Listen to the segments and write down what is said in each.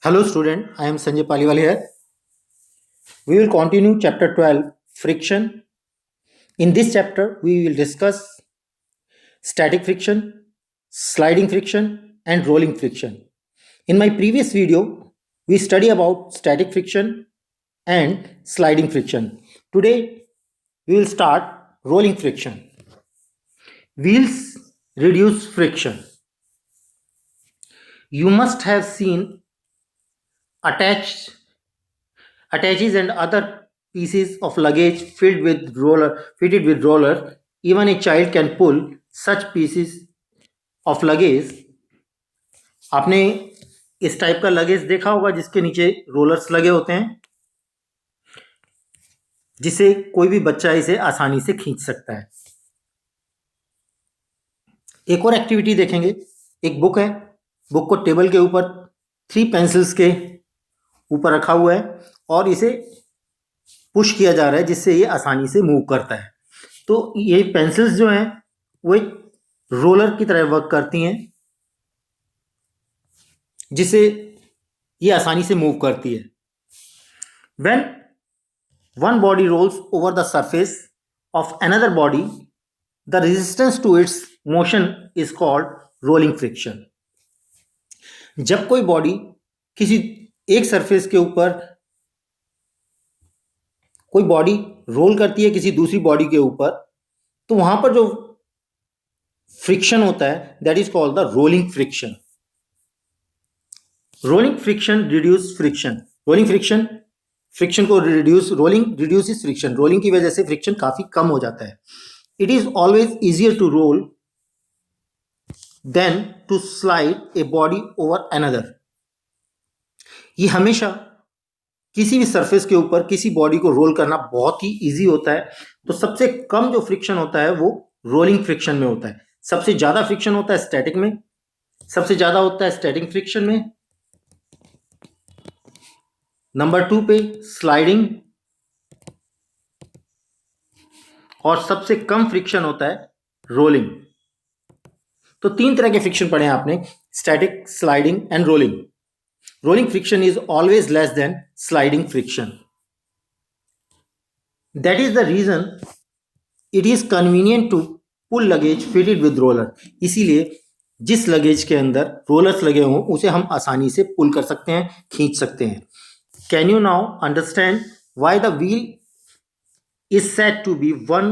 Hello student, I am Sanjay Paliwal here. We will continue chapter 12, friction. In this chapter, we will discuss static friction, sliding friction and rolling friction. In my previous video, we study about static friction and sliding friction. Today, we will start rolling friction. Wheels reduce friction. You must have seen attached attaches and other pieces of luggage fitted with roller. Even a child can pull such pieces of luggage. आपने इस type का luggage देखा होगा जिसके नीचे rollers लगे होते हैं, जिसे कोई भी बच्चा इसे आसानी से खींच सकता है. एक और एक्टिविटी देखेंगे. एक बुक है, बुक को टेबल के ऊपर 3 पेंसिल्स के ऊपर रखा हुआ है और इसे पुश किया जा रहा है जिससे ये आसानी से मूव करता है. तो ये पेंसिल्स जो हैं वो एक रोलर की तरह वर्क करती हैं जिससे ये आसानी से मूव करती है. When one body rolls over the surface of another body, the resistance to its motion is called rolling friction. जब कोई बॉडी किसी एक सरफेस के ऊपर कोई बॉडी रोल करती है किसी दूसरी बॉडी के ऊपर, तो वहां पर जो फ्रिक्शन होता है that is called the rolling friction. Rolling friction reduce friction. Rolling reduces friction. Rolling की वजह से फ्रिक्शन काफी कम हो जाता है. It is always easier to roll than to slide a body over another. ये हमेशा किसी भी सरफेस के ऊपर किसी बॉडी को रोल करना बहुत ही इजी होता है. तो सबसे कम जो फ्रिक्शन होता है वो रोलिंग फ्रिक्शन में होता है. सबसे ज्यादा फ्रिक्शन होता है स्टैटिक में, सबसे ज्यादा होता है स्टैटिक फ्रिक्शन में. नंबर 2 पे स्लाइडिंग, और सबसे कम फ्रिक्शन होता है रोलिंग. तो 3 तरह के फ्रिक्शन पढ़े हैं आपने, static, sliding and rolling. Rolling friction is always less than sliding friction. That is the reason it is convenient to pull luggage fitted with roller. इसीलिए जिस लगेज के अंदर रोलर्स लगे हों उसे हम आसानी से पुल कर सकते हैं, खींच सकते हैं. Can you now understand why the wheel is said to be one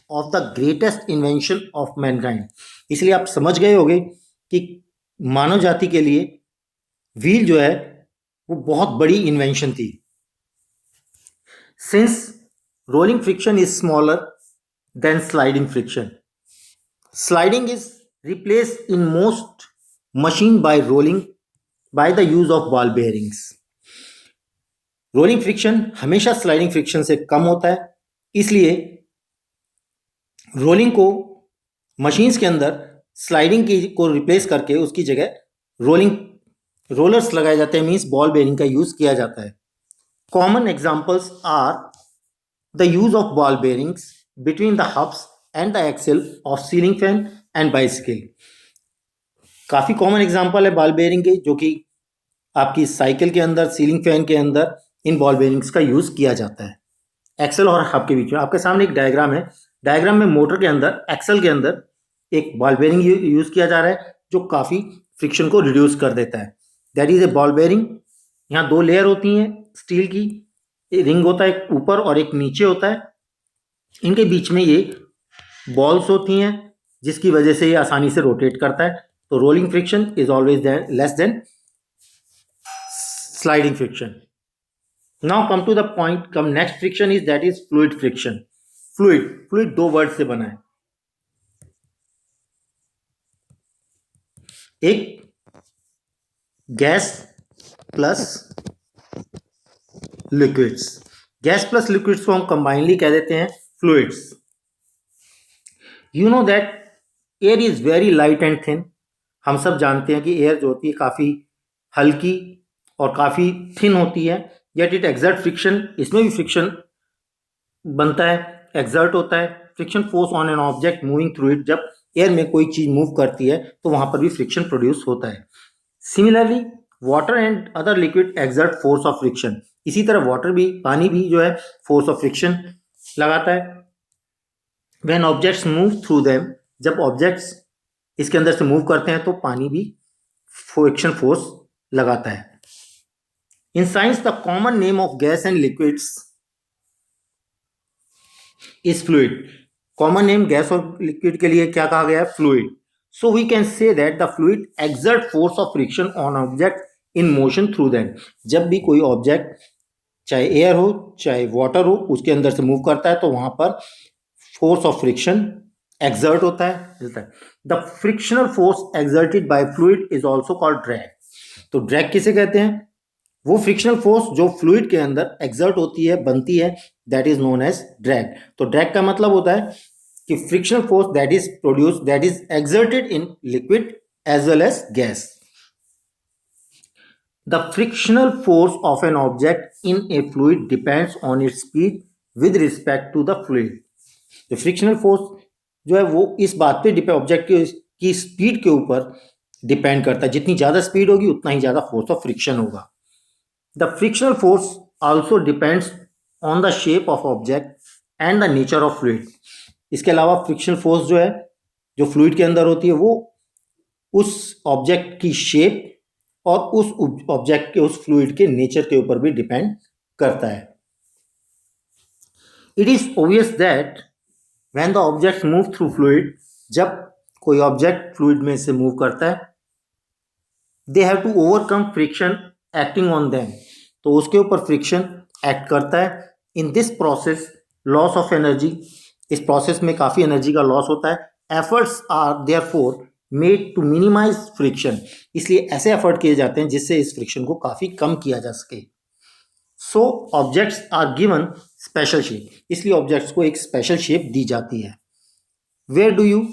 of the greatest invention of mankind? इसलिए आप समझ गए होंगे कि मानव जाति के लिए व्हील जो है वो बहुत बड़ी इन्वेंशन थी. Since rolling friction is smaller than sliding friction, sliding is replace in most machine by the use of ball bearings. Rolling friction हमेशा स्लाइडिंग फ्रिक्शन से कम होता है, इसलिए रोलिंग को मशीन्स के अंदर स्लाइडिंग की को रिप्लेस करके उसकी जगह रोलर्स लगाए जाते हैं, मीन्स बॉल बेयरिंग का यूज किया जाता है. Common examples are the use of ball bearings between the hubs and the axle of ceiling fan and bicycle. काफी कॉमन एग्जांपल है बॉल बेयरिंग के, जो कि आपकी साइकिल के अंदर, सीलिंग फैन के अंदर इन बॉल बेयरिंग्स का यूज किया जाता है. एक्सेल और हब के बीच में आपके सामने एक डायग्राम है. डायग्राम में मोटर के अंदर, एक्सेल के अंदर एक बॉल बेयरिंग यूज किया जा रहा है जो काफी फ्रिक्शन को रिड्यूस कर देता है. That is a ball bearing. यहाँ 2 लेयर होती हैं स्टील की, एक रिंग होता है, एक ऊपर और एक नीचे होता है. इनके बीच में ये बॉल्स होती हैं जिसकी वजह से ये आसानी से रोटेट करता है. तो rolling friction is always less than sliding friction. Now come to the point. Come next friction is that is fluid friction. Fluid 2 word से बना है. एक gas plus liquids. Gas plus liquids को हम कंबाइनली कह देते हैं fluids. You know that air is very light and thin. हम सब जानते हैं कि एयर जो होती है काफी हल्की और काफी थिन होती है, येट इट एक्सर्ट फ्रिक्शन. इसमें भी फ्रिक्शन बनता है, एक्सर्ट होता है. Friction force on an object moving through it. जब एयर में कोई चीज मूव करती है तो वहां पर भी फ्रिक्शन प्रोड्यूस होता है. Similarly, water and other liquid exert force of friction. इसी तरह वाटर भी, पानी भी जो है फोर्स ऑफ फ्रिक्शन लगाता है। When objects move through them, जब ऑब्जेक्ट्स इसके अंदर से मूव करते हैं तो पानी भी फ्रिक्शन फोर्स लगाता है। In science the common name of gas and liquids is fluid. Common name gas और लिक्विड के लिए क्या कहा गया है? Fluid. So we can say that the fluid exert force of friction on object in motion through them. जब भी कोई ऑब्जेक्ट, चाहे एयर हो चाहे वाटर हो, उसके अंदर से मूव करता है तो वहां पर फोर्स ऑफ फ्रिक्शन एक्सर्ट होता है। The frictional force exerted by fluid is also called drag. तो ड्रैग किसे कहते हैं? वो फ्रिक्शनल फोर्स जो फ्लूइड के अंदर एक्सर्ट होती है, बनती है, that is known as drag. तो ड्रैग का मतलब होता है कि frictional force that is produce, that is exerted in liquid as well as gas. The frictional force of an object in a fluid depends on its speed with respect to the fluid. तो frictional force जो है वो इस बात पे object की speed के ऊपर डिपेंड करता है। जितनी ज़्यादा स्पीड होगी उतना ही ज़्यादा फोर्स ऑफ फ्रिक्शन होगा। The frictional force also depends on the shape of object and the nature of fluid. इसके अलावा फ्रिक्शनल फोर्स जो है, जो फ्लूइड के अंदर होती है, वो उस ऑब्जेक्ट की शेप और उस ऑब्जेक्ट के, उस फ्लूइड के नेचर के ऊपर भी डिपेंड करता है। It is obvious that when the object move through fluid, जब कोई ऑब्जेक्ट फ्लूइड में से मूव करता है, they have to overcome friction acting on them. तो उसके ऊपर फ्रिक्शन एक्ट करता है। In this process loss of energy, इस प्रोसेस में काफ़ी एनर्जी का लॉस होता है। Efforts are therefore made to minimise friction, इसलिए ऐसे एफर्ट किए जाते हैं जिससे इस फ्रिक्शन को काफ़ी कम किया जा सके। So objects are given special shape, इसलिए ऑब्जेक्ट्स को एक स्पेशल शेप दी जाती है। Where do you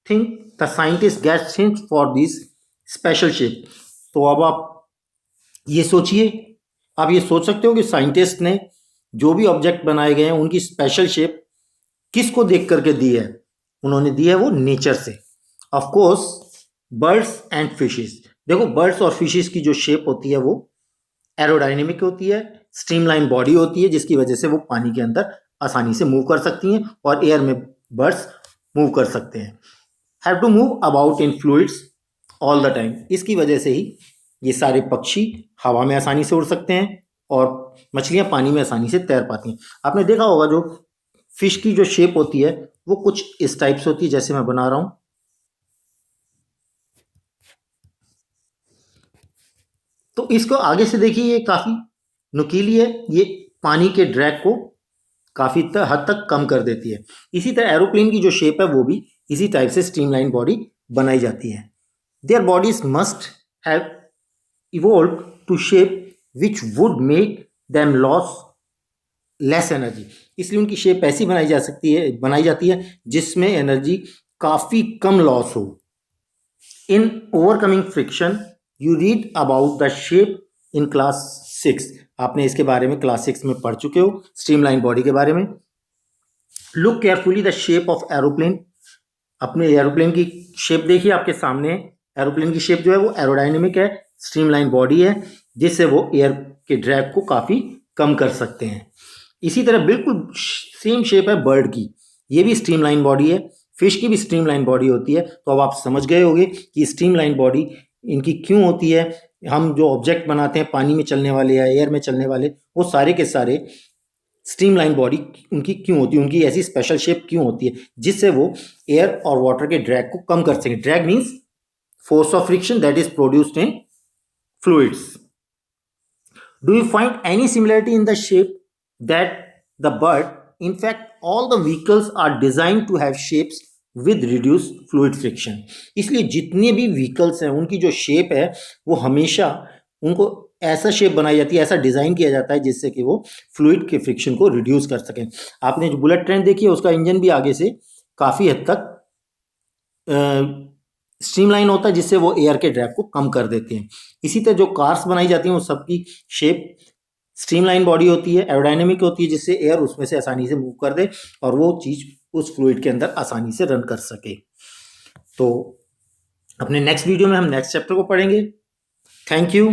think the scientist gets hint for this special shape? तो अब आप ये सोचिए, आप ये सोच सकते हो कि साइंटिस्ट ने जो भी ऑब्जेक्ट बनाए गए हैं उनकी स्पेशल शेप किसको देख करके दी है? उन्होंने दी है वो नेचर से। Of course birds and fishes. देखो, बर्ड्स और फिशेस की जो शेप होती है वो एरोडायनेमिक होती है, स्ट्रीमलाइन बॉडी होती है, जिसकी वजह से वो पानी के अंदर आसानी से मूव कर सकती हैं और एयर में बर्ड्स मूव कर सकते हैं। Have to move about in fluids all the time, इसकी वजह से ही ये सारे पक्षी हवा में आसानी से उड़ सकते हैं और मछलियां पानी में आसानी से तैर पाती हैं। आपने देखा होगा जो फिश की जो शेप होती है वो कुछ इस टाइप से होती है, जैसे मैं बना रहा हूं। तो इसको आगे से देखिए, ये काफ़ी नुकीली है, ये पानी के ड्रैग को काफ़ी हद तक कम कर देती है। इसी तरह एरोप्लेन की जो शेप है वो भी इसी टाइप से स्ट्रीमलाइन बॉडी बनाई जाती है। Their bodies must have evolve to shape which would make them loss less energy, इसलिए उनकी शेप ऐसी बनाई जाती है जिसमें एनर्जी काफ़ी कम लॉस हो। In overcoming friction you read about the shape in class 6, आपने इसके बारे में क्लास 6 में पढ़ चुके हो, स्ट्रीमलाइन बॉडी के बारे में। Look carefully the shape of aeroplane, अपने एरोप्लेन की शेप देखिए आपके सामने। एरोप्लेन की शेप जो है वो एरोडायनेमिक है, स्ट्रीमलाइन बॉडी है, जिससे वो एयर के ड्रैग को काफ़ी कम कर सकते हैं। इसी तरह बिल्कुल सेम शेप है बर्ड की, ये भी स्ट्रीमलाइन बॉडी है, फिश की भी स्ट्रीमलाइन बॉडी होती है। तो अब आप समझ गए होंगे कि स्ट्रीमलाइन बॉडी इनकी क्यों होती है। हम जो ऑब्जेक्ट बनाते हैं पानी में चलने वाले या एयर में चलने वाले, वो सारे के सारे स्ट्रीमलाइन बॉडी उनकी क्यों होती है, उनकी ऐसी स्पेशल शेप क्यों होती है, जिससे वो एयर और वाटर के ड्रैग को कम कर सकें। Drag means force of friction that is produced in fluids. Do you find any similarity in the shape that the bird? In fact, all the vehicles are designed to have shapes with reduced fluid friction. इसलिए जितने भी vehicles हैं उनकी जो shape है वो हमेशा उनको ऐसा शेप बनाई जाती है, ऐसा डिज़ाइन किया जाता है जिससे कि वो फ्लूइड के फ्रिक्शन को रिड्यूस कर सकें। आपने जो बुलेट ट्रेन देखी है उसका इंजन भी आगे से काफ़ी हद तक स्ट्रीमलाइन होता है, जिससे वो एयर के ड्रैग को कम कर देते हैं। इसी तरह जो कार्स बनाई जाती हैं वो सबकी शेप स्ट्रीमलाइन बॉडी होती है, एरोडायनेमिक होती है, जिससे एयर उसमें से आसानी से मूव कर दे और वो चीज़ उस फ्लूइड के अंदर आसानी से रन कर सके। तो अपने नेक्स्ट वीडियो में हम नेक्स्ट चैप्टर को पढ़ेंगे। Thank you.